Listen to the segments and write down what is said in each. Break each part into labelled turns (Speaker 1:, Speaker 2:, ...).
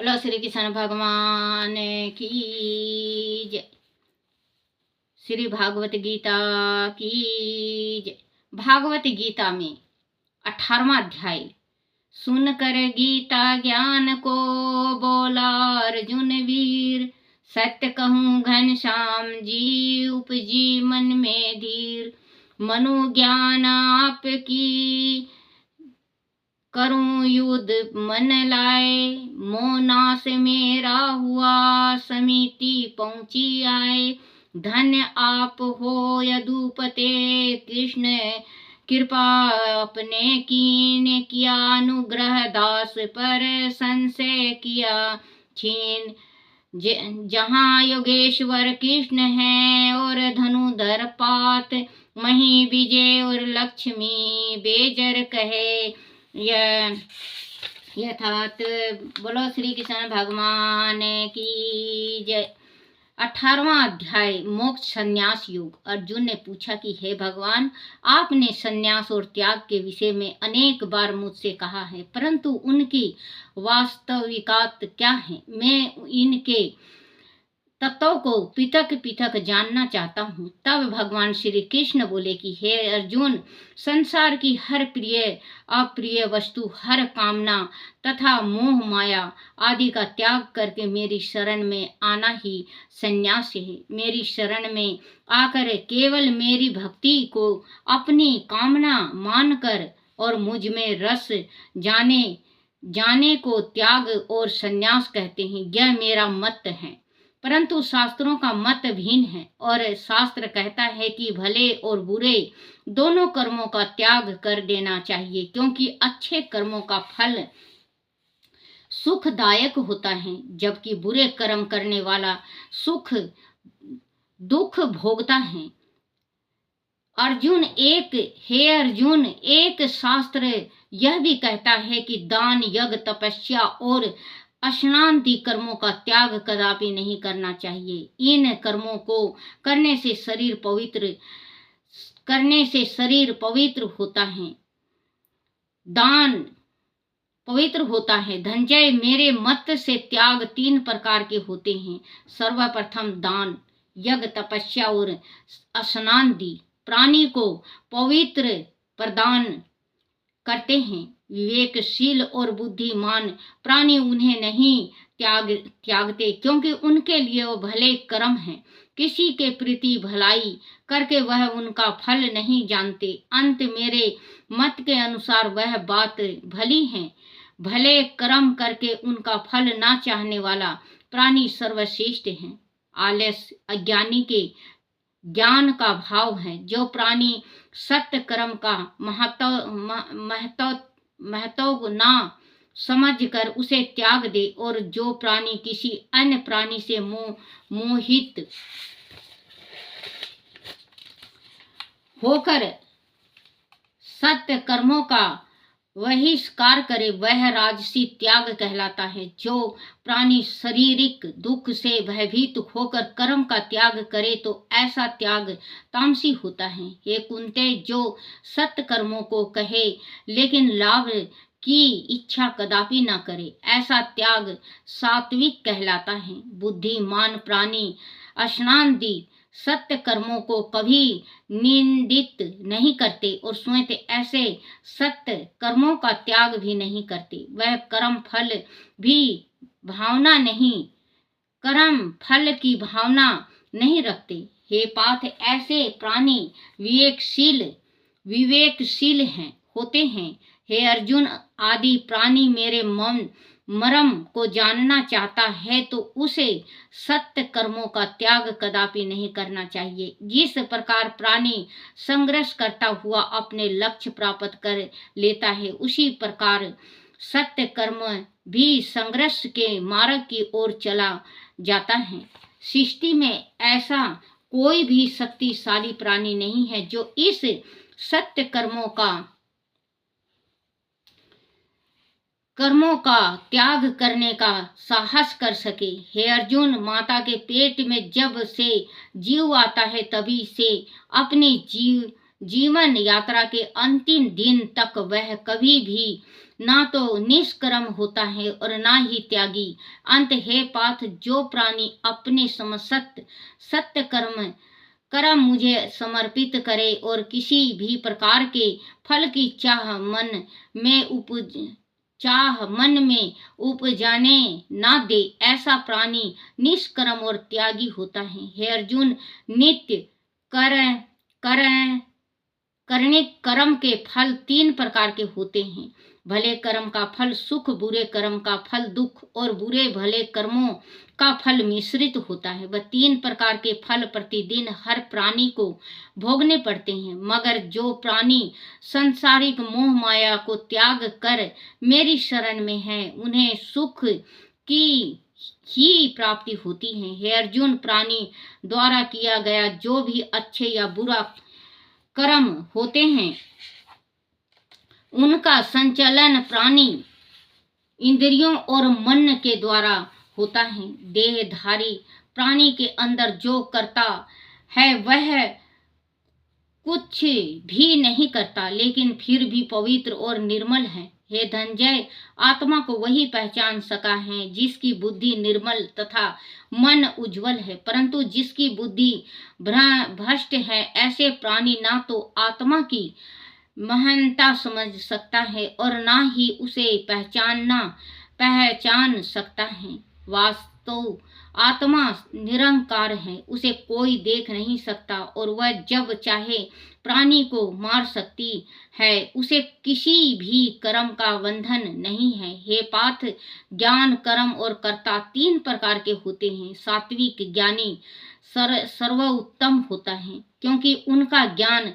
Speaker 1: बोलो श्री कृष्ण भगवान की जय। श्री भागवत गीता की जय। भागवत गीता में 18वां अध्याय। सुनकर गीता ज्ञान को बोला अर्जुन वीर, सत्य कहूँ घनश्याम जी उपजी मन में धीर। मनोज्ञान आपकी करूं युद्ध मन लाए, मोनास मेरा हुआ समिति पहुंची आए। धन्य आप हो यदुपते कृष्ण कृपा अपने कीन, किया अनुग्रह दास पर संशय किया छीन। जहाँ योगेश्वर कृष्ण है और धनुधर पात, वहीं विजय और लक्ष्मी बेजर कहे यथात। बोलो श्री कृष्ण भगवान की जय। 18वां अध्याय मोक्ष संन्यास योग। अर्जुन ने पूछा कि हे भगवान, आपने संन्यास और त्याग के विषय में अनेक बार मुझसे कहा है, परंतु उनकी वास्तविकता क्या है? मैं इनके तत्वों को पृथक पृथक जानना चाहता हूँ। तब भगवान श्री कृष्ण बोले कि हे अर्जुन, संसार की हर प्रिय अप्रिय वस्तु, हर कामना तथा मोह माया आदि का त्याग करके मेरी शरण में आना ही संन्यास है। मेरी शरण में आकर केवल मेरी भक्ति को अपनी कामना मानकर और मुझ में रस जाने को त्याग और संन्यास कहते हैं। यह मेरा मत है, परंतु शास्त्रों का मत भिन्न है। और शास्त्र कहता है कि भले और बुरे दोनों कर्मों का त्याग कर देना चाहिए, क्योंकि अच्छे कर्मों का फल सुखदायक होता है, जबकि बुरे कर्म करने वाला दुख भोगता है। हे अर्जुन, एक शास्त्र यह भी कहता है कि दान, यज्ञ, तपस्या और अश्नांति कर्मों का त्याग कदापि नहीं करना चाहिए। इन कर्मों को करने से शरीर पवित्र होता है, दान पवित्र होता है। धनंजय, मेरे मत से त्याग 3 प्रकार के होते हैं। सर्वप्रथम दान, यज्ञ, तपस्या और अश्नांति प्राणी को पवित्र प्रदान करते हैं। विवेकशील और बुद्धिमान प्राणी उन्हें नहीं त्यागते, क्योंकि उनके लिए वो भले कर्म हैं। किसी के प्रति भलाई करके वह उनका फल नहीं जानते। अंत मेरे मत के अनुसार वह बात भली है। भले कर्म करके उनका फल ना चाहने वाला प्राणी सर्वश्रेष्ठ है। आलस्य अज्ञानी के ज्ञान का भाव है। जो प्राणी सत्य कर्म का महत्व ना समझकर उसे त्याग दे, और जो प्राणी किसी अन्य प्राणी से मोहित होकर सत्य कर्मों का बहिष्कार करे, वह राजसी त्याग कहलाता है। जो प्राणी शारीरिक दुख से भयभीत होकर कर्म का त्याग करे, तो ऐसा त्याग तामसी होता है। हे कुंते, जो सत्य कर्मों को कहे लेकिन लाभ की इच्छा कदापि न करे, ऐसा त्याग सात्विक कहलाता है। बुद्धिमान प्राणी अश्नांति सत्य कर्मों को कभी निंदित नहीं करते और स्वयं ऐसे सत्य कर्मों का त्याग भी नहीं करते। वह कर्म फल की भावना नहीं रखते। हे पार्थ, ऐसे प्राणी विवेकशील होते हैं। हे अर्जुन, आदि प्राणी मेरे मर्म को जानना चाहता है तो उसे सत्य कर्मों का त्याग कदापि नहीं करना चाहिए। जिस प्रकार प्राणी संघर्ष करता हुआ अपने लक्ष्य प्राप्त कर लेता है, उसी प्रकार सत्य कर्म भी संघर्ष के मार्ग की ओर चला जाता है। सृष्टि में ऐसा कोई भी शक्तिशाली प्राणी नहीं है जो इस सत्य कर्मों का त्याग करने का साहस कर सके। हे अर्जुन, माता के पेट में जब से जीव आता है, तभी से अपनी जीवन यात्रा के अंतिम दिन तक वह कभी भी ना तो निष्कर्म होता है और ना ही त्यागी। अंत हे पार्थ, जो प्राणी अपने समस्त सत्य कर्म मुझे समर्पित करे और किसी भी प्रकार के फल की चाह मन में उपजाने ना दे, ऐसा प्राणी निष्कर्म और त्यागी होता है। हे अर्जुन, नित्य करने कर्म के फल 3 प्रकार के होते हैं। भले कर्म का फल सुख, बुरे कर्म का फल दुख और बुरे भले कर्मों का फल मिश्रित होता है। वह 3 प्रकार के फल प्रतिदिन हर प्राणी को भोगने पड़ते हैं। मगर जो प्राणी सांसारिक मोह माया को त्याग कर मेरी शरण में है, उन्हें सुख की ही प्राप्ति होती है। हे अर्जुन, प्राणी द्वारा किया गया जो भी अच्छे या बुरा कर्म होते हैं, उनका संचालन प्राणी इंद्रियों और मन के द्वारा होता है। देहधारी प्राणी के अंदर जो करता है वह कुछ भी नहीं करता, लेकिन फिर भी पवित्र और निर्मल है। हे धनंजय, आत्मा को वही पहचान सका है जिसकी बुद्धि निर्मल तथा मन उज्जवल है, परंतु जिसकी बुद्धि भ्रष्ट है, ऐसे प्राणी ना तो आत्मा की महानता समझ सकता है और ना ही उसे पहचान सकता है। वास्तव आत्मा निरंकार है, उसे कोई देख नहीं सकता और वह जब चाहे प्राणी को मार सकती है। उसे किसी भी कर्म का बंधन नहीं है। हे पार्थ, ज्ञान, कर्म और कर्ता 3 प्रकार के होते हैं। सात्विक ज्ञानी सर्वोत्तम होता है, क्योंकि उनका ज्ञान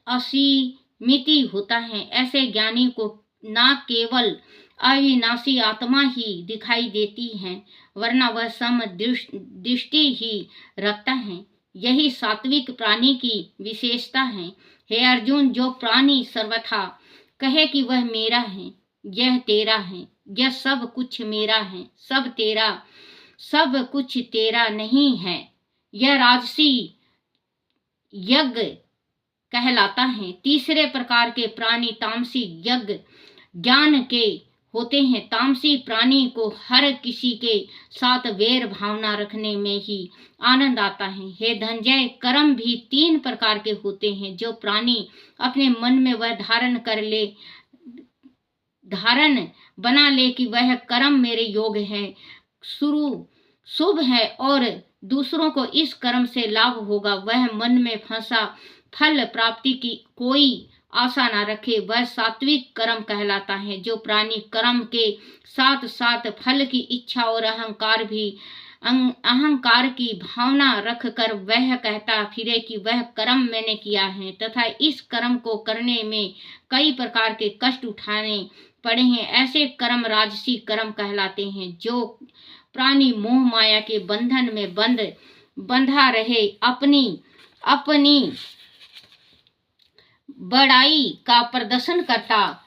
Speaker 1: असीमित होता है। ऐसे ज्ञानी को न केवल अविनाशी आत्मा ही दिखाई देती है, वरना वह सम दृष्टि ही रखता है। यही सात्विक प्राणी की विशेषता है। हे अर्जुन, जो प्राणी सर्वथा कहे कि वह मेरा है, यह तेरा है, यह सब कुछ मेरा है, सब कुछ तेरा नहीं है, यह राजसी यज्ञ कहलाता है। तीसरे प्रकार के प्राणी तामसी यज्ञ ज्ञान के होते हैं। तामसी प्राणी को हर किसी के साथ वैर भावना रखने में ही आनंद आता है। हे धनंजय, कर्म भी 3 प्रकार के होते हैं। जो प्राणी अपने मन में वह धारण बना ले कि वह कर्म मेरे योग्य है, शुभ है और दूसरों को इस कर्म से लाभ होगा, वह मन में फंसा फल प्राप्ति की कोई आशा न रखे, वह सात्विक कर्म कहलाता है। जो प्राणी कर्म के साथ साथ फल की इच्छा और अहंकार की भावना रखकर वह कहता फिरे कि वह कर्म मैंने किया है तथा इस कर्म को करने में कई प्रकार के कष्ट उठाने पड़े हैं, ऐसे कर्म राजसी कर्म कहलाते हैं। जो प्राणी मोह माया के बंधन में बंधा रहे, अपनी बड़ाई का प्रदर्शन करता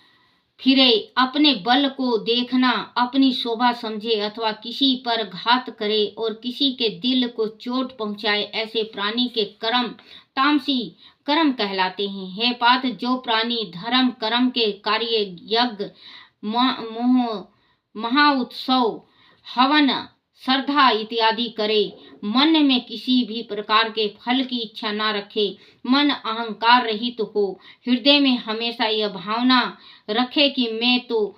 Speaker 1: फिरे, अपने बल को देखना अपनी शोभा समझे अथवा किसी पर घात करे और किसी के दिल को चोट पहुंचाए, ऐसे प्राणी के कर्म तामसी कर्म कहलाते हैं। हे पार्थ, जो प्राणी धर्म कर्म के कार्य यज्ञ, महाउत्सव, हवन, श्रद्धा इत्यादि करे, मन में किसी भी प्रकार के फल की इच्छा न रखे, मन अहंकार रहित हो, हृदय में हमेशा यह भावना रखे कि मैं तो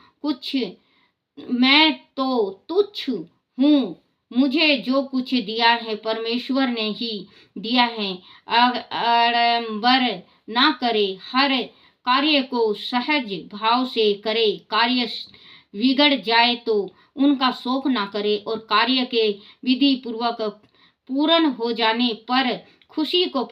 Speaker 1: तुच्छ हूँ, मुझे जो कुछ दिया है परमेश्वर ने ही दिया है, आडंबर ना करे, हर कार्य को सहज भाव से करे, कार्य बिगड़ जाए तो उनका शोक ना करे और कार्य के विधि पूर्वक पूर्ण हो जाने पर खुशी को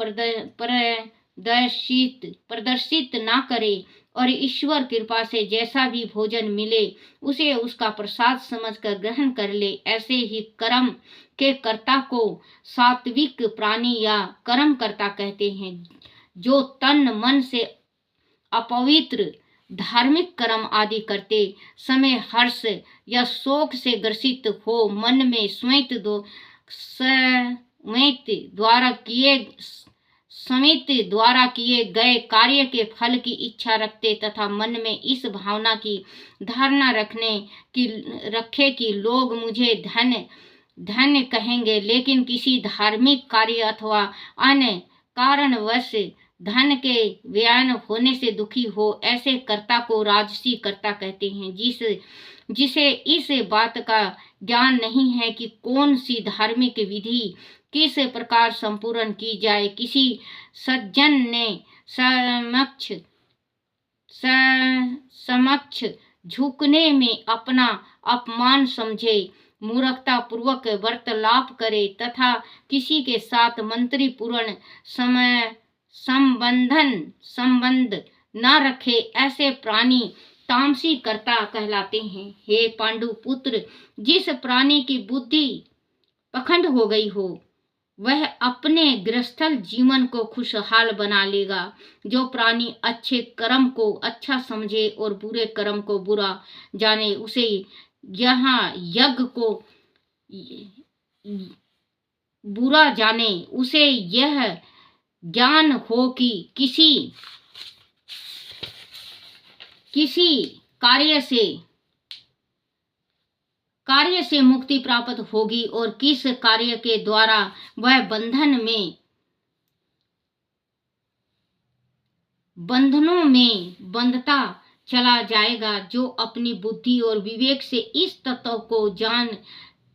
Speaker 1: प्रदर्शित ना करे और ईश्वर कृपा से जैसा भी भोजन मिले उसे उसका प्रसाद समझकर ग्रहण कर ले। ऐसे ही कर्म के कर्ता को सात्विक प्राणी या कर्म कर्ता कहते हैं। जो तन मन से अपवित्र धार्मिक कर्म आदि करते समय हर्ष या शोक से ग्रसित हो, मन में समित द्वारा किए गए कार्य के फल की इच्छा रखते तथा मन में इस भावना की धारणा रखे कि लोग मुझे धन्य कहेंगे, लेकिन किसी धार्मिक कार्य अथवा अन्य कारणवश धन के व्यय होने से दुखी हो, ऐसे कर्ता को राजसी कर्ता कहते हैं। जिसे इस बात का ज्ञान नहीं है कि कौन सी धार्मिक विधि किस प्रकार संपूर्ण की जाए। किसी सज्जन ने समक्ष झुकने में अपना अपमान समझे, मूर्खता पूर्वक वार्तालाप करे तथा किसी के साथ मंत्री पूर्ण संबंध न रखे, ऐसे प्राणी तामसी कर्ता कहलाते हैं। हे पांडु पुत्र, जिस प्राणी की बुद्धि पखंड हो गई हो, वह अपने गृहस्थल जीवन को खुशहाल बना लेगा। जो प्राणी अच्छे कर्म को अच्छा समझे और बुरे कर्म को बुरा जाने, उसे यहाँ यज्ञ को बुरा जाने, उसे यह ज्ञान हो कि किसी कार्य से मुक्ति प्राप्त होगी और किस कार्य के द्वारा वह बंधनों में बंधता चला जाएगा। जो अपनी बुद्धि और विवेक से इस तत्व को जान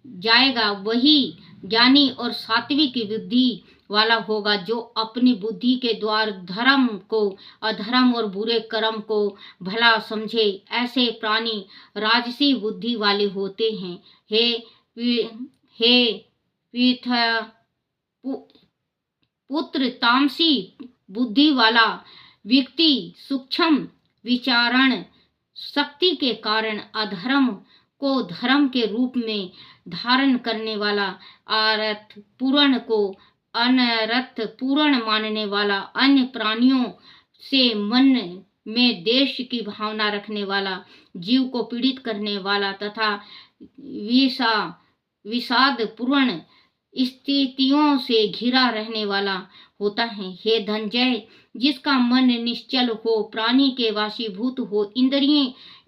Speaker 1: जाएगा, वही ज्ञानी और सात्विक बुद्धि वाला होगा। जो अपनी बुद्धि के द्वारा धर्म को अधर्म और बुरे कर्म को भला समझे, ऐसे प्राणी राजसी बुद्धि वाले होते हैं। हे पुत्र, तामसी बुद्धि वाला व्यक्ति सूक्ष्म विचारण शक्ति के कारण अधर्म को धर्म के रूप में धारण करने वाला, अर्थ पूर्ण को अनर्थ पूर्ण मानने वाला, अन्य प्राणियों से मन में देश की भावना रखने वाला, जीव को पीड़ित करने वाला तथा विषाद पूर्ण स्थितियों से घिरा रहने वाला होता है। हे धनंजय, जिसका मन निश्चल हो, प्राणी के वशीभूत हो,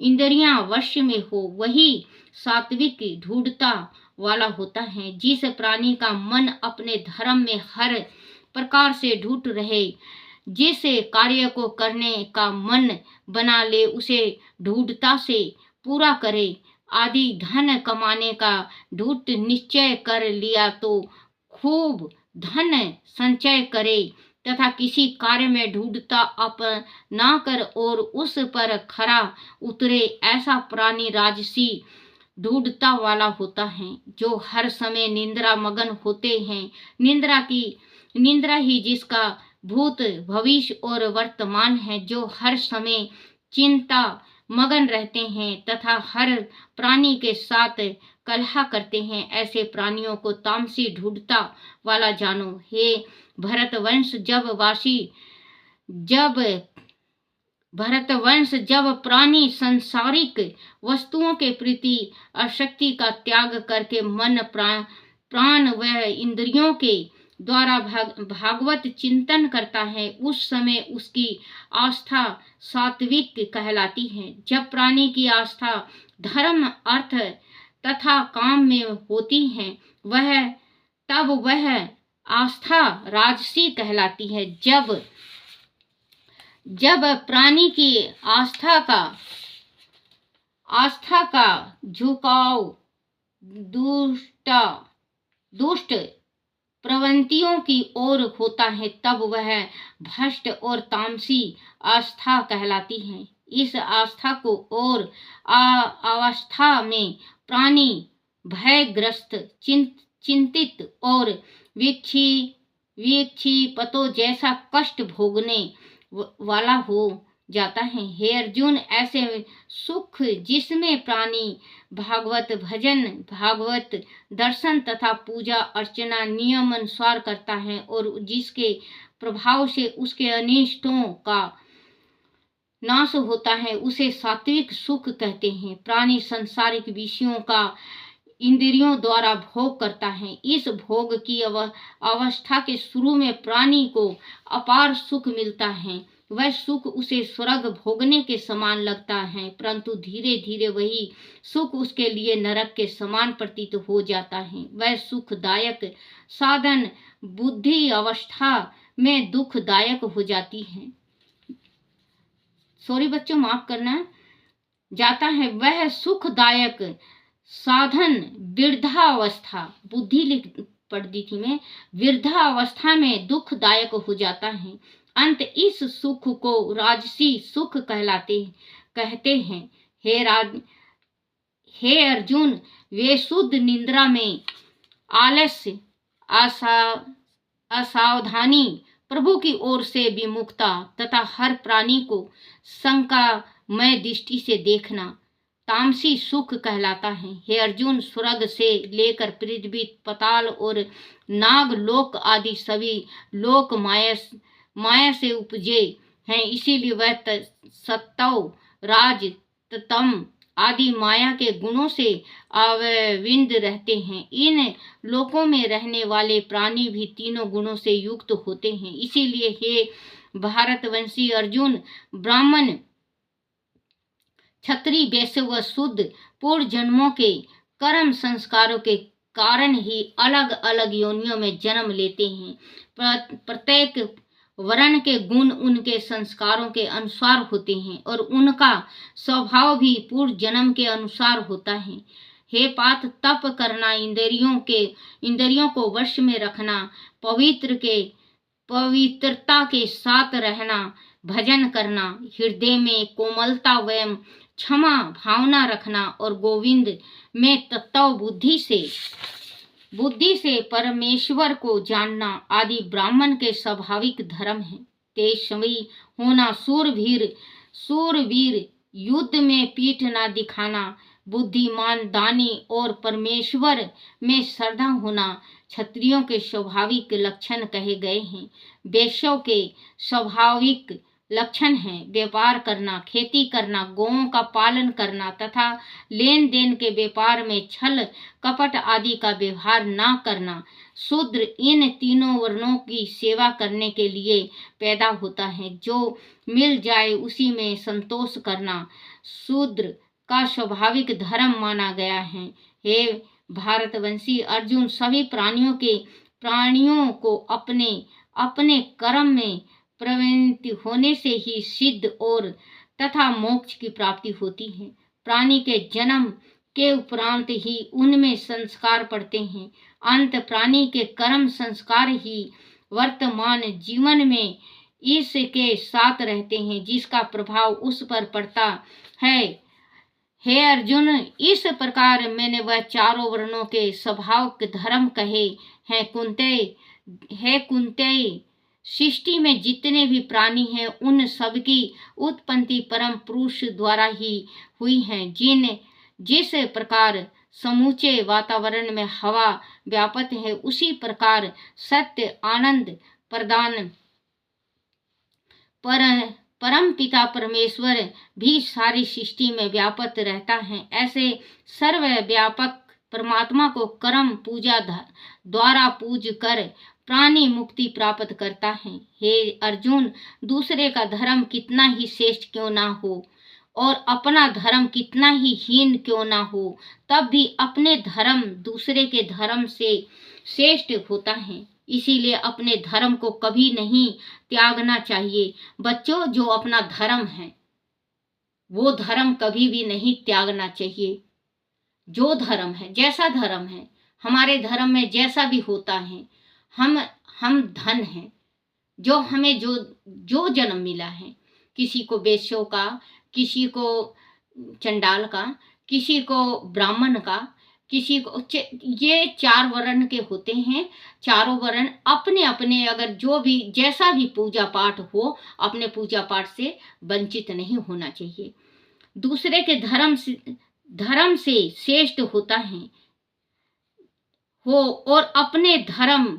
Speaker 1: इंद्रियां वश में हो, वही सात्विक ढूंढता वाला होता है। जिस प्राणी का मन अपने धर्म में हर प्रकार से ढूंढ रहे, जिस कार्य को करने का मन बना ले, उसे ढूंढता से पूरा करे, आदि धन कमाने का ढूंढ निश्चय कर लिया तो खूब धन संचय करे तथा किसी कार्य में ढूंढता अपना कर और उस पर खरा उतरे, ऐसा प्राणी राजसी ढूंढता वाला होता है। जो हर समय निंद्रा मगन होते हैं, निंद्रा ही जिसका भूत भविष्य और वर्तमान है, जो हर समय चिंता मगन रहते हैं तथा हर प्राणी के साथ कलह करते हैं, ऐसे प्राणियों को तामसी ढूंढता वाला जानो। हे भरतवंश, जब प्राणी संसारिक वस्तुओं के प्रति आसक्ति का त्याग करके मन प्राण व इंद्रियों के द्वारा भागवत चिंतन करता है, उस समय उसकी आस्था सात्विक कहलाती है। जब प्राणी की आस्था धर्म अर्थ तथा काम में होती है, तब वह आस्था राजसी कहलाती है। जब प्राणी की आस्था का झुकाव दुष्ट प्रवृत्तियों की ओर होता है, तब वह भ्रष्ट और तामसी आस्था कहलाती है। इस आस्था को और अवस्था में प्राणी भयग्रस्त, चिंतित और विक्षिप्तो जैसा कष्ट भोगने वाला हो जाता है। हे अर्जुन, ऐसे सुख जिसमें प्राणी भागवत भजन, भागवत दर्शन तथा पूजा अर्चना नियम अनुसार करता है और जिसके प्रभाव से उसके अनिष्टों का नाश होता है, उसे सात्विक सुख कहते हैं। प्राणी सांसारिक विषयों का इंद्रियों द्वारा भोग करता है। इस भोग की अवस्था के शुरू में प्राणी को अपार सुख मिलता है। वह सुख उसे स्वर्ग भोगने के समान लगता है, परंतु धीरे धीरे वही सुख उसके लिए नरक के समान प्रतीत हो जाता है। वह सुखदायक साधन बुद्धि अवस्था में दुखदायक हो जाती है। सॉरी बच्चों, माफ करना, जाता है। वह सुखदायक साधन वृद्धावस्था, बुद्धि पढ़ दी थी मैं, वृद्धावस्था में दुखदायक हो जाता है। अंत इस सुख को राजसी सुख कहते हैं। हे अर्जुन, वे शुद्ध निद्रा में आलस्य, असावधानी, प्रभु की ओर से विमुखता तथा हर प्राणी को शंकामय दृष्टि से देखना तामसी सुख कहलाता है। हे अर्जुन, स्वर्ग से लेकर पृथ्वी, पाताल और नागलोक आदि सभी लोक माया से उपजे हैं, इसीलिए वह सत्व, राज, तम आदि माया के गुणों से आविंद रहते हैं। इन लोकों में रहने वाले प्राणी भी तीनों गुणों से युक्त होते हैं। इसीलिए हे भारतवंशी अर्जुन, ब्राह्मण, क्षत्रिय, वैश्य व शूद्र पूर्व जन्मों के कर्म संस्कारों के कारण ही अलग अलग योनियों में जन्म लेते हैं। प्रत्येक वर्ण के गुण उनके संस्कारों के अनुसार होते हैं और उनका स्वभाव भी पूर्व जन्म के अनुसार होता है। हे पार्थ, तप करना, इंद्रियों को वश में रखना, पवित्रता के साथ रहना, भजन करना, हृदय में कोमलता एवं क्षमा भावना रखना और गोविंद में तत्व बुद्धि से परमेश्वर को जानना आदि ब्राह्मण के स्वाभाविक धर्म है। तेजस्वी होना, सूरवीर, युद्ध में पीठ न दिखाना, बुद्धिमान, दानी और परमेश्वर में श्रद्धा होना क्षत्रियों के स्वाभाविक लक्षण कहे गए हैं। वैश्यों के स्वाभाविक लक्षण हैं व्यापार करना, खेती करना, गौओं का पालन करना तथा लेन देन के व्यापार में छल कपट आदि का व्यवहार न करना। शूद्र इन तीनों वर्णों की सेवा करने के लिए पैदा होता है। जो मिल जाए उसी में संतोष करना शूद्र का स्वाभाविक धर्म माना गया है। हे भारतवंशी अर्जुन, सभी प्राणियों को अपने कर्म में प्रवृत्ति होने से ही सिद्ध और तथा मोक्ष की प्राप्ति होती है। प्राणी के जन्म के उपरांत ही उनमें संस्कार पड़ते हैं। अंत प्राणी के कर्म संस्कार ही वर्तमान जीवन में इसके साथ रहते हैं, जिसका प्रभाव उस पर पड़ता है। हे अर्जुन, इस प्रकार मैंने वह चारों वर्णों के स्वभाव के धर्म कहे हैं। कुंती, सृष्टि में जितने भी प्राणी हैं उन सबकी उत्पत्ति परम पुरुष द्वारा ही हुई है। जिस प्रकार समूचे वातावरण में हवा व्याप्त है, उसी प्रकार सत्य आनंद प्रदान परम पिता परमेश्वर भी सारी सृष्टि में व्याप्त रहता है। ऐसे सर्वव्यापक परमात्मा को कर्म पूजा द्वारा पूज कर प्राणी मुक्ति प्राप्त करता है। हे अर्जुन, दूसरे का धर्म कितना ही श्रेष्ठ क्यों ना हो और अपना धर्म कितना ही हीन क्यों ना हो, तब भी अपने धर्म दूसरे के धर्म से श्रेष्ठ होता है। इसीलिए अपने धर्म को कभी नहीं त्यागना चाहिए। बच्चों, जो अपना धर्म है वो धर्म कभी भी नहीं त्यागना चाहिए। जो धर्म है, जैसा धर्म है, हमारे धर्म में जैसा भी होता है, हम धन हैं। जो हमें जो जन्म मिला है, किसी को वैश्यों का, किसी को चंडाल का, किसी को ब्राह्मण का, किसी को ये चार वर्ण के होते हैं। चारों वर्ण अपने अपने अगर जो भी जैसा भी पूजा पाठ हो, अपने पूजा पाठ से वंचित नहीं होना चाहिए। दूसरे के धर्म से श्रेष्ठ होता है और अपने धर्म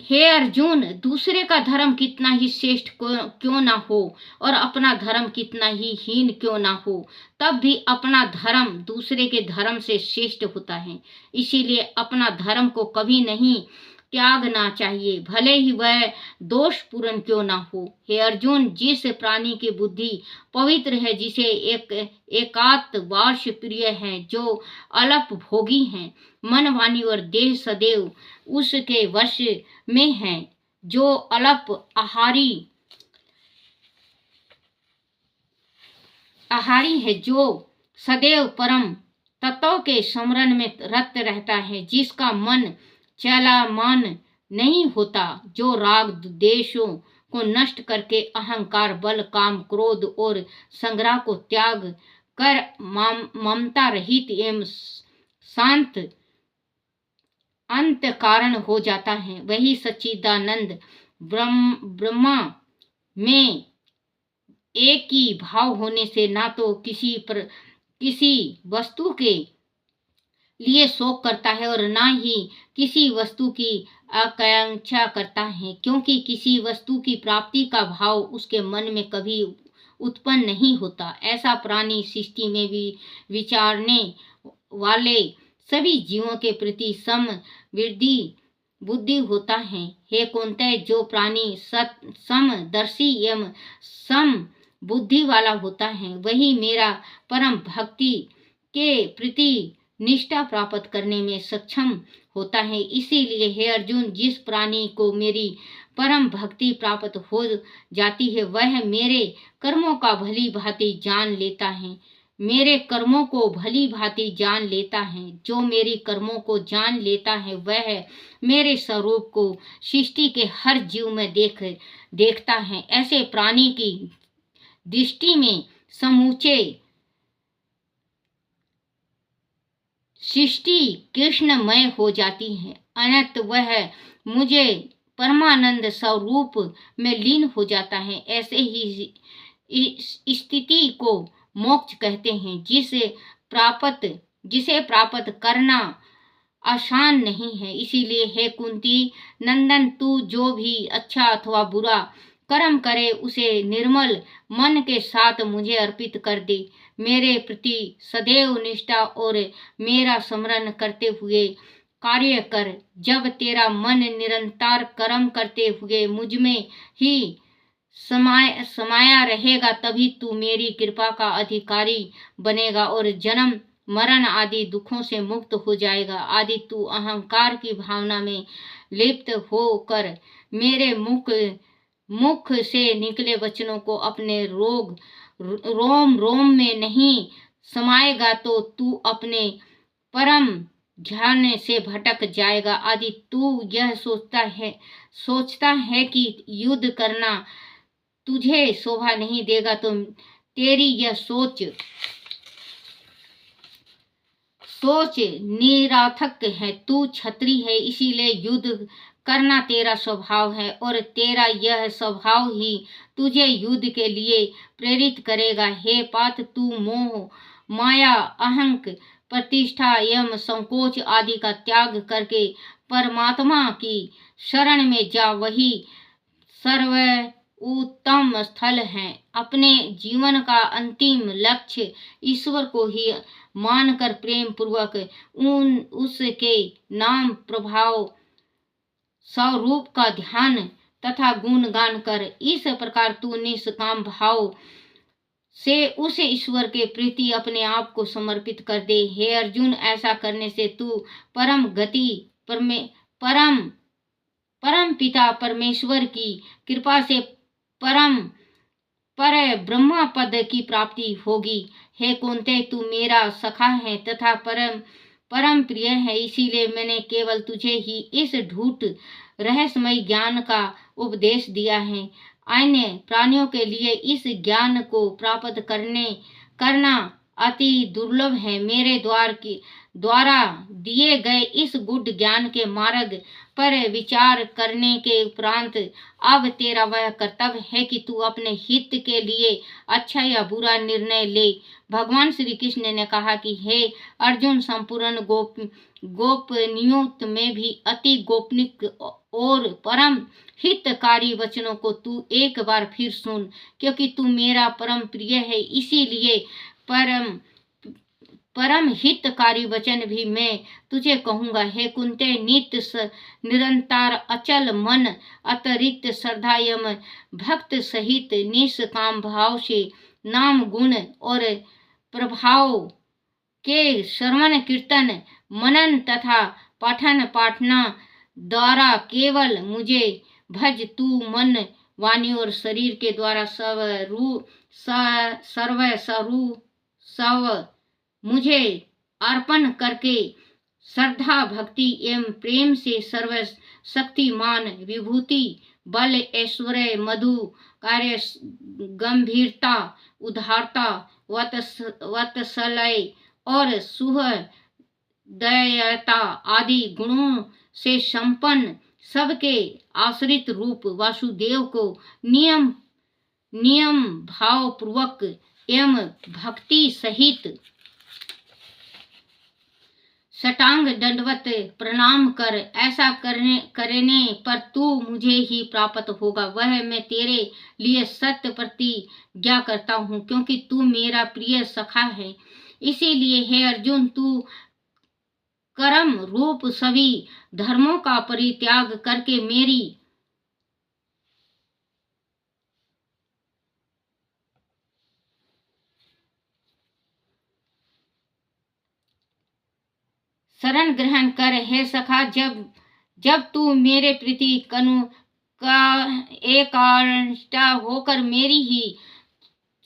Speaker 1: हे अर्जुन, दूसरे का धर्म कितना ही श्रेष्ठ क्यों ना हो और अपना धर्म कितना ही हीन क्यों ना हो, तब भी अपना धर्म दूसरे के धर्म से श्रेष्ठ होता है। इसीलिए अपना धर्म को कभी नहीं त्यागना चाहिए, भले ही वह दोषपूर्ण क्यों ना हो। हे अर्जुन, जिस प्राणी की बुद्धि पवित्र है, जिसे एकात्मवास प्रिय है, जो अल्प भोगी है, मन, वाणी और देह सदैव उसके वश में है, जो अल्प आहारी है, जो सदैव परम तत्व के स्मरण में रत रहता है, जिसका मन चलामान नहीं होता, जो राग द्वेषों को नष्ट करके अहंकार, बल, काम, क्रोध और संग्रह को त्याग कर ममता रहित एवं शांत अंत कारण हो जाता है, वही सच्चिदानंद ब्रह्मा में एक ही भाव होने से ना तो किसी वस्तु के लिए शोक करता है और ना ही किसी वस्तु की आकांक्षा करता है, क्योंकि किसी वस्तु की प्राप्ति का भाव उसके मन में कभी उत्पन्न नहीं होता। ऐसा प्राणी सृष्टि में भी विचारने वाले सभी जीवों के प्रति समवृद्धि बुद्धि होता है। हे कुंती, जो प्राणी समदर्शी एवं सम बुद्धि वाला होता है, वही मेरा परम भक्ति के प्रति निष्ठा प्राप्त करने में सक्षम होता है। इसीलिए हे अर्जुन, जिस प्राणी को मेरी परम भक्ति प्राप्त हो जाती है, वह मेरे कर्मों का भली भांति जान लेता है। मेरे कर्मों को भली भांति जान लेता है। जो मेरी कर्मों को जान लेता है, वह मेरे स्वरूप को सृष्टि के हर जीव में देखता है। ऐसे प्राणी की दृष्टि में समूचे सृष्टि कृष्णमय हो जाती है, अनंत वह मुझे परमानंद स्वरूप में लीन हो जाता है। ऐसे ही स्थिति को मोक्ष कहते हैं, जिसे प्राप्त करना आसान नहीं है। इसीलिए हे कुंती नंदन, तू जो भी अच्छा अथवा बुरा कर्म करे, उसे निर्मल मन के साथ मुझे अर्पित कर दे। मेरे प्रति सदैव निष्ठा और मेरा स्मरण करते हुए कार्य कर। जब तेरा मन निरंतर कर्म करते हुए मुझ में ही समाया रहेगा, तभी तू मेरी कृपा का अधिकारी बनेगा और जन्म मरण आदि दुखों से मुक्त हो जाएगा। आदि तू अहंकार की भावना में लिप्त होकर मेरे मुख से निकले वचनों को अपने रोम रोम में नहीं समाएगा, तो तू अपने परम ध्यान से भटक जाएगा। आदि तू यह सोचता है कि युद्ध करना तुझे शोभा नहीं देगा, तो तेरी यह सोच निरर्थक है। तू क्षत्रिय है, इसीलिए युद्ध करना तेरा स्वभाव है और तेरा यह स्वभाव ही तुझे युद्ध के लिए प्रेरित करेगा। हे पार्थ, तू मोह, माया, अहंक, प्रतिष्ठा एवं संकोच आदि का त्याग करके परमात्मा की शरण में जा, वही सर्वोत्तम स्थल है। अपने जीवन का अंतिम लक्ष्य ईश्वर को ही मानकर प्रेम पूर्वक उसके नाम प्रभाव स्वरूप का ध्यान तथा गुणगान कर। इस प्रकार तू निष्काम भाव से उस ईश्वर के प्रति अपने आप को समर्पित कर दे। हे अर्जुन, ऐसा करने से तू परम गति परम पिता परमेश्वर की कृपा से पर ब्रह्मा पद की प्राप्ति होगी। हे कुंती, तू मेरा सखा है तथा परम प्रिय है, इसीलिए मैंने केवल तुझे ही इस ढूंढ रहस्यमय ज्ञान का उपदेश दिया है। अन्य प्राणियों के लिए इस ज्ञान को प्राप्त करना अति दुर्लभ है। मेरे द्वारा दिए गए इस गुड ज्ञान के मार्ग पर विचार करने के उपरांत अब तेरा वह कर्तव्य है कि तू अपने हित के लिए अच्छा या बुरा निर्णय ले। भगवान श्री कृष्ण ने कहा कि हे अर्जुन, संपूर्ण गोपनीयता में भी अति गोपनीय और परम हितकारी वचनों को तू एक बार फिर सुन, क्योंकि तू मेरा परम प्रिय है। इसीलिए परम हितकारी वचन भी मैं तुझे कहूँगा। हे कुंते, नित्य निरंतर अचल मन, अतिरिक्त श्रद्धा एवं भक्त सहित निष्काम भाव से नाम गुण और प्रभाव के श्रवण कीर्तन मनन तथा पठन पाठना द्वारा केवल मुझे भज। तू मन, वाणी और शरीर के द्वारा सर्व मुझे अर्पण करके श्रद्धा, भक्ति एवं प्रेम से सर्व शक्तिमान, विभूति, बल, ऐश्वर्य, मधु, कार्य, गंभीरता, उदारता, वात्सल्य और सुहृदयता आदि गुणों से संपन्न सबके आश्रित रूप वासुदेव को नियम भाव पूर्वक एवं भक्ति सहित साष्टांग दंडवत प्रणाम कर। ऐसा करने पर तू मुझे ही प्राप्त होगा। वह मैं तेरे लिए सत्य प्रतिज्ञा करता हूँ, क्योंकि तू मेरा प्रिय सखा है। इसीलिए हे अर्जुन, तू कर्म रूप सभी धर्मों का परित्याग करके मेरी शरण ग्रहण कर। हे सखा, जब तू मेरे प्रति एकांष्ट होकर मेरी ही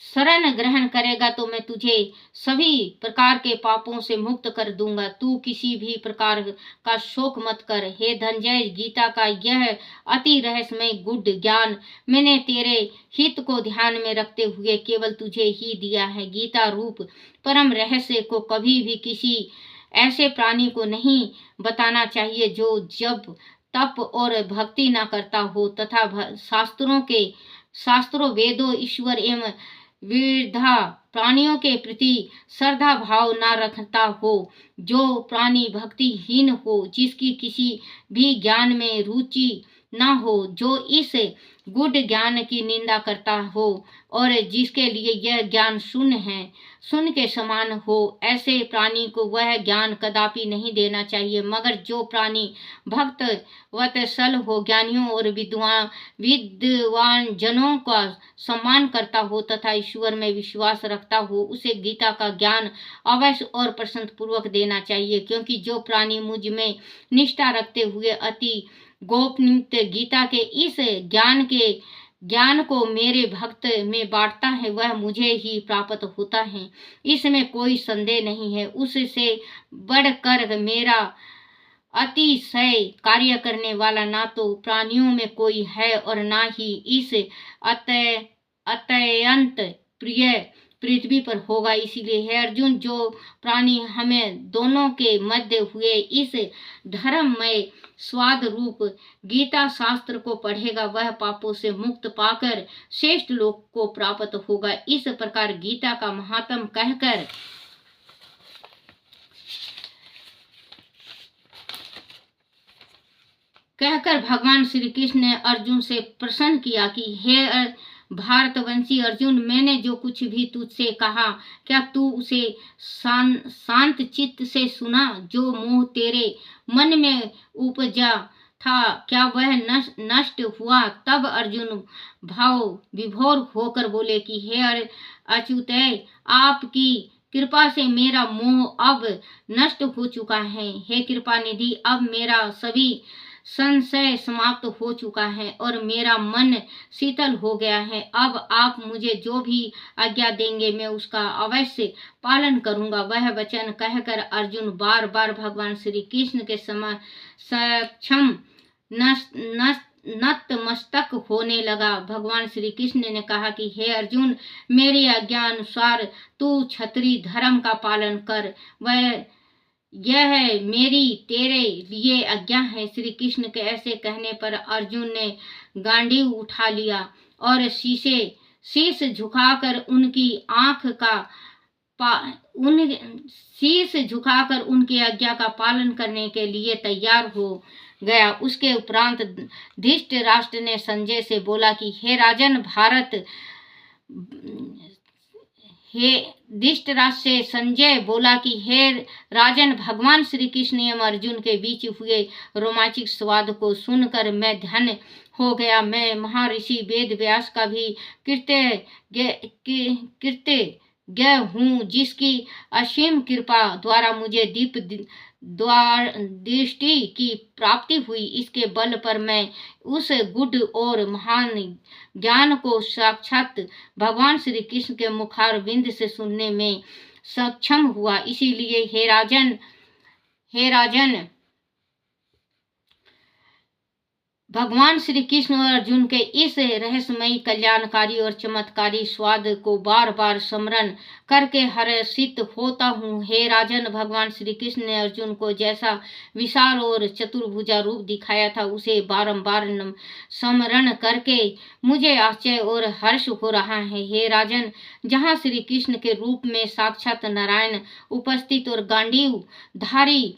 Speaker 1: शरण ग्रहण करेगा तो मैं तुझे सभी प्रकार के पापों से मुक्त कर दूंगा। तू किसी भी प्रकार का शोक मत कर। हे धनंजय, गीता का यह अति रहस्यमय गूढ़ ज्ञान मैंने तेरे हित को ध्यान में रखते हुए केवल तुझे ही दिया है। गीता रूप परम रहस्य को कभी भी किसी ऐसे प्राणी को नहीं बताना चाहिए जो जब तप और भक्ति न करता हो तथा शास्त्रों, वेदों, ईश्वर एवं विरधा प्राणियों के प्रति श्रद्धा भाव न रखता हो, जो प्राणी भक्तिहीन हो, जिसकी किसी भी ज्ञान में रुचि न हो, जो इस गूढ़ ज्ञान की निंदा करता हो और जिसके लिए यह ज्ञान शून्य के समान हो, ऐसे प्राणी को वह ज्ञान कदापि नहीं देना चाहिए। मगर जो प्राणी भक्त वत्सल हो, ज्ञानियों और विद्वान जनों का सम्मान करता हो तथा ईश्वर में विश्वास रखता हो, उसे गीता का ज्ञान अवश्य और प्रसन्न पूर्वक देना चाहिए। क्योंकि जो प्राणी मुझ में निष्ठा रखते हुए अति गोपनीय गीता के इस ज्ञान को मेरे भक्त में बांटता है, वह मुझे ही प्राप्त होता है, इसमें कोई संदेह नहीं है। उससे बढ़कर मेरा अतिशय कार्य करने वाला ना तो प्राणियों में कोई है और ना ही इस अत्यंत प्रिय पृथ्वी पर होगा। इसीलिए हे अर्जुन, जो प्राणी हमें दोनों के मध्य हुए इस धर्ममय स्वाद रूप गीता शास्त्र को पढ़ेगा, वह पापों से मुक्त पाकर श्रेष्ठ लोक को प्राप्त होगा। इस प्रकार गीता का महात्म कहकर भगवान श्री कृष्ण ने अर्जुन से प्रश्न किया कि हे भारतवंशी अर्जुन, मैंने जो कुछ भी तुझसे कहा, क्या तू उसे शांत चित्त से सुना? जो मोह तेरे मन में उपजा था, क्या वह नष्ट हुआ? तब अर्जुन भाव विभोर होकर बोले कि हे अच्युतय, आपकी कृपा से मेरा मोह अब नष्ट हो चुका है। हे कृपा निधि, अब मेरा सभी संशय समाप्त हो चुका है और मेरा मन शीतल हो गया है। अब आप मुझे जो भी आज्ञा देंगे मैं उसका अवश्य पालन करूंगा। वह वचन कहकर अर्जुन बार बार भगवान श्री कृष्ण के समक्षम नतमस्तक होने लगा। भगवान श्री कृष्ण ने कहा कि हे अर्जुन, मेरी आज्ञा अनुसार तू क्षत्रिय धर्म का पालन कर। वह यह मेरी तेरे लिए आज्ञा है। श्री कृष्ण के ऐसे कहने पर अर्जुन ने गांडीव उठा लिया और शीश झुकाकर उनकी आंख का उन शीश झुकाकर उनकी आज्ञा का पालन करने के लिए तैयार हो गया। उसके उपरांत धृतराष्ट्र ने संजय से बोला कि हे राजन धृतराष्ट्र से संजय बोला कि हे राजन, भगवान श्री कृष्ण एवं अर्जुन के बीच हुए रोमांचिक संवाद को सुनकर मैं धन्य हो गया। मैं महर्षि वेद व्यास का भी कृतज्ञ हूँ, जिसकी असीम कृपा द्वारा मुझे दृष्टि की प्राप्ति हुई। इसके बल पर मैं उस गुड और महान ज्ञान को साक्षात भगवान श्री कृष्ण के मुखारविंद से सुनने में सक्षम हुआ। इसीलिए हे राजन, भगवान श्री कृष्ण और अर्जुन के इस रहस्यमयी, कल्याणकारी और चमत्कारी स्वाद को बार बार स्मरण करके हर्षित होता हूँ। हे राजन, भगवान श्री कृष्ण ने अर्जुन को जैसा विशाल और चतुर्भुजा रूप दिखाया था, उसे बारंबार स्मरण करके मुझे आश्चर्य और हर्ष हो रहा है। हे राजन, जहाँ श्री कृष्ण के रूप में साक्षात नारायण उपस्थित और गांडीव धारी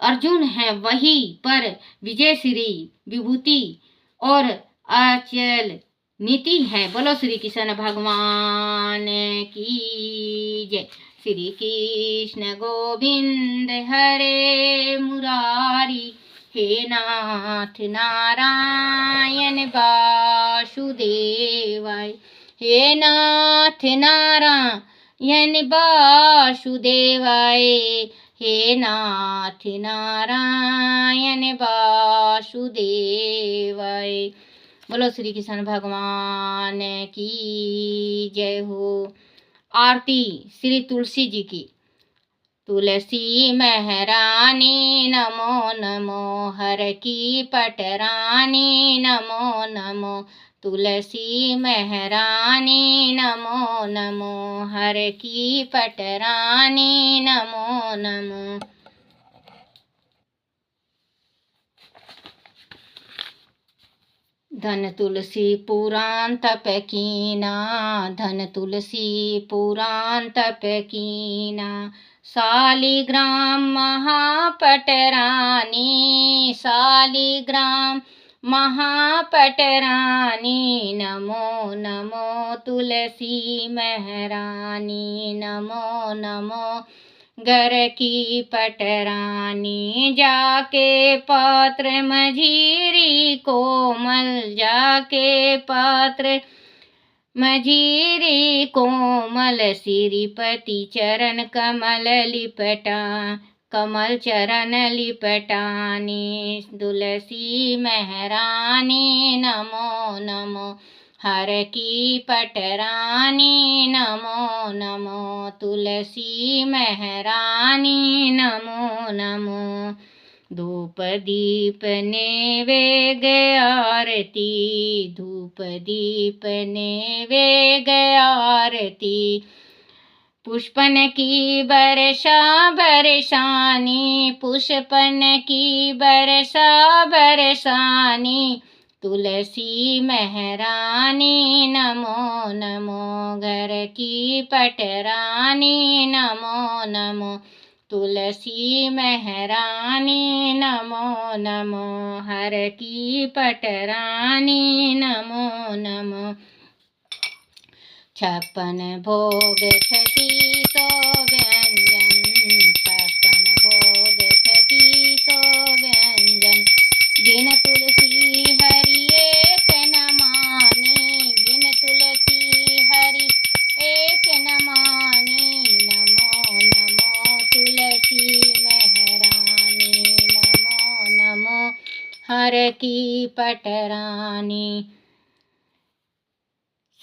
Speaker 1: अर्जुन है, वहीं पर विजयश्री विभूति और अचल नीति है। बोलो श्री कृष्ण भगवान की जय। श्री कृष्ण गोविंद हरे मुरारी, हे नाथ नारायण वासुदेवाय, हे नाथ नारायण वासुदेवाय, हे नाथ नारायण वासुदेवाय। बोलो श्री कृष्ण भगवान की जय हो। आरती श्री तुलसी जी की। तुलसी महरानी नमो नमो, हर की पटरानी नमो नमो, तुलसी महरानी नमो नमो, हर की पटरानी नमो नमो। धन तुलसी पुराण तप कीना, धन तुलसी पुराण तप कीना, शालिग्राम महापटरानी, शालिग्राम महापटरानी नमो नमो, तुलसी महरानी नमो नमो, घर की पटरानी, जाके पात्र मझीरी कोमल, जाके पात्र मझीरी कोमल, श्रीपति चरण कमल लिपटा, कमल चरण लिपटानी, तुलसी महरानी नमो नमो, हर की पटरानी नमो नमो, तुलसी महरानी नमो नमो। धूप दीप नैवेद्य आरती, धूप दीप नैवेद्य आरती, पुष्पन की वर्षा बरसानी, पुष्पन की वर्षा बरसानी, तुलसी महरानी नमो नमो, घर की पटरानी नमो नमो, तुलसी महरानी नमो नमो, हर की पटरानी नमो नमो। छप्पन भोग छती सो व्यंजन, छप्पन भोग छती सो व्यंजन, बिन तुलसी हरि एक न मानी, बिन तुलसी हरि एक न मानी, नमो नमो तुलसी महरानी नमो नमो, हर की पटरानी।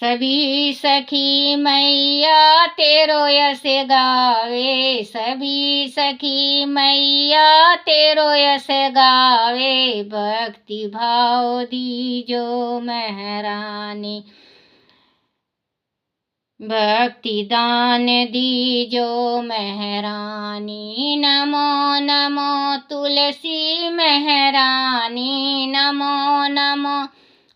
Speaker 1: सभी सखी मैया तेरो यश गावे, सभी सखी मैया तेरो यश गावे, भक्ति भाव दीजो महरानी। भक्ति दान दीजो महरानी, नमो नमो तुलसी महरानी, नमो नमो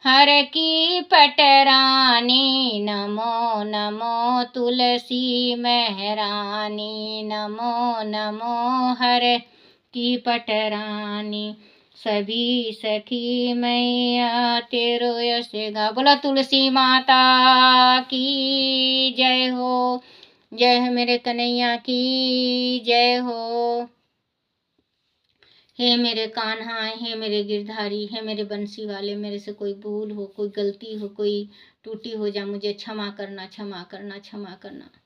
Speaker 1: हर की पटरानी, नमो नमो तुलसी महरानी, नमो नमो हर की पटरानी। सभी सखी मैया तेरो यश गा। बोला तुलसी माता की जय हो। जय है मेरे कन्हैया की जय हो। हे मेरे कान्हा, हे मेरे गिरधारी, हे मेरे बंसी वाले, मेरे से कोई भूल हो, कोई गलती हो, कोई टूटी हो जा, मुझे क्षमा करना, क्षमा करना, क्षमा करना।